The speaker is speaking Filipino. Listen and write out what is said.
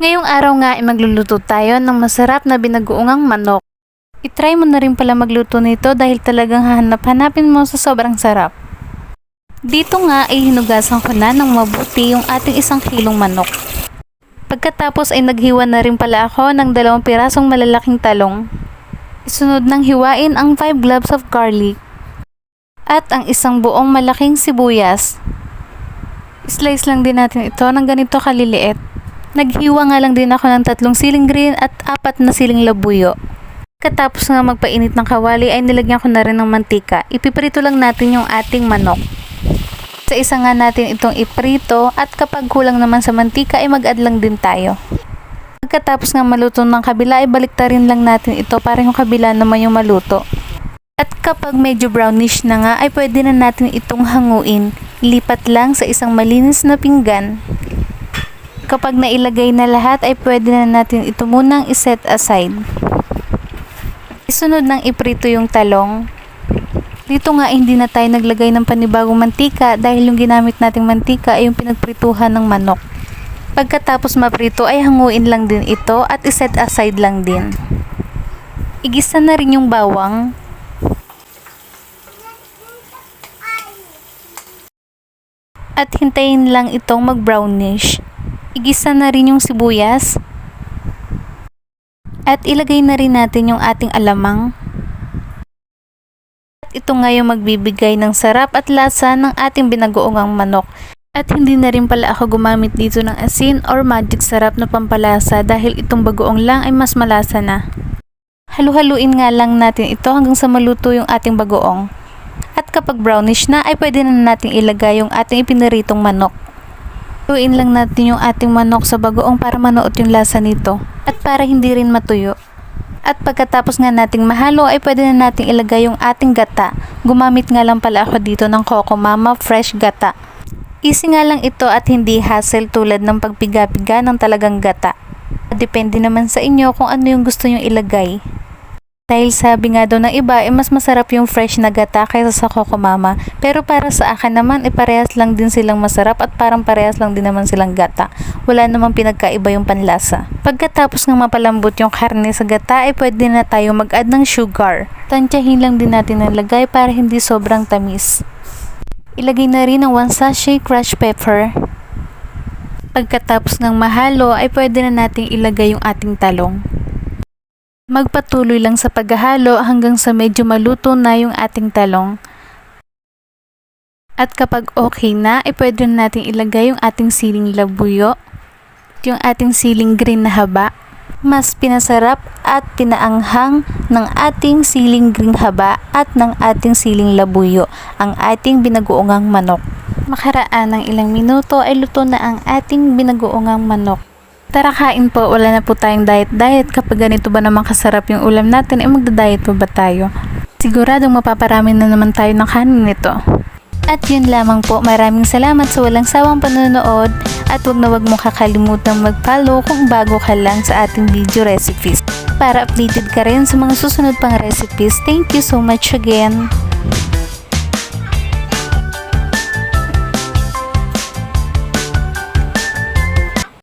Ngayong araw nga ay magluluto tayo ng masarap na binagoongang manok. I-try mo na rin pala magluto nito dahil talagang hahanap-hanapin mo sa sobrang sarap. Dito nga ay hinugasan ko na ng mabuti yung ating 1 kilong manok. Pagkatapos ay naghiwa na rin pala ako ng 2 pirasong malalaking talong. Isunod ng hiwain ang 5 cloves of garlic at ang 1 buong malaking sibuyas. Slice lang din natin ito ng ganito kaliliit. Naghiwa nga lang din ako ng 3 siling green at 4 na siling labuyo. Katapos nga magpainit ng kawali ay nilagyan ko na rin ng mantika. Ipiprito lang natin yung ating manok. Sa isa nga natin itong iprito at kapag kulang naman sa mantika ay mag-add lang din tayo. Pagkatapos nga maluto ng kabila ay baliktarin lang natin ito para yung kabila naman yung maluto. At kapag medyo brownish na nga ay pwede na natin itong hanguin. Lipat lang sa isang malinis na pinggan. Kapag nailagay na lahat ay pwede na natin ito munang iset aside. Isunod ng iprito yung talong. Dito nga hindi na tayo naglagay ng panibagong mantika dahil yung ginamit nating mantika ay yung pinagprituhan ng manok. Pagkatapos maprito ay hanguin lang din ito at iset aside lang din. Igisa na rin yung bawang. At hintayin lang itong mag-brownish. Igisa na rin yung sibuyas. At ilagay na rin natin yung ating alamang. At ito nga yung magbibigay ng sarap at lasa ng ating binagoongang manok. At hindi na rin pala ako gumamit dito ng asin or magic sarap na pampalasa dahil itong bagoong lang ay mas malasa na. Halu-haluin nga lang natin ito hanggang sa maluto yung ating bagoong. At kapag brownish na ay pwede na natin ilagay yung ating ipiniritong manok. Haluin lang natin yung ating manok sa bagoong para manuot yung lasa nito at para hindi rin matuyo. At pagkatapos nga nating mahalo ay pwede na nating ilagay yung ating gata. Gumamit nga lang pala ako dito ng Coco Mama fresh gata. Easy nga lang ito at hindi hassle tulad ng pagpiga-piga ng talagang gata. Depende naman sa inyo kung ano yung gusto nyo ilagay. Dahil sabi nga daw ng iba, mas masarap yung fresh na gata kaysa sa Coco Mama. Pero para sa akin naman, parehas lang din silang masarap at parang parehas lang din naman silang gata. Wala namang pinagkaiba yung panlasa. Pagkatapos nga mapalambot yung karne sa gata, ay pwede na tayo mag-add ng sugar. Tansyahin lang din natin nalagay para hindi sobrang tamis. Ilagay na rin ang 1 sachet crushed pepper. Pagkatapos ng mahalo, ay pwede na nating ilagay yung ating talong. Magpatuloy lang sa paghahalo hanggang sa medyo maluto na yung ating talong. At kapag okay na, ay pwede na natin ilagay yung ating siling labuyo, yung ating siling green na haba. Mas pinasarap at pinaanghang ng ating siling green haba at ng ating siling labuyo, ang ating binagoongang manok. Makaraan ng ilang minuto ay luto na ang ating binagoongang manok. Tara kain po, wala na po tayong diet. Kapag ganito ba naman kasarap yung ulam natin, ay magda-diet po ba tayo? Siguradong mapaparami na naman tayo ng kanin nito. At yun lamang po, maraming salamat sa walang sawang panonood at wag na wag mo kakalimutan mag-follow kung bago ka lang sa ating video recipes para updated ka rin sa mga susunod pang recipes. Thank you so much again!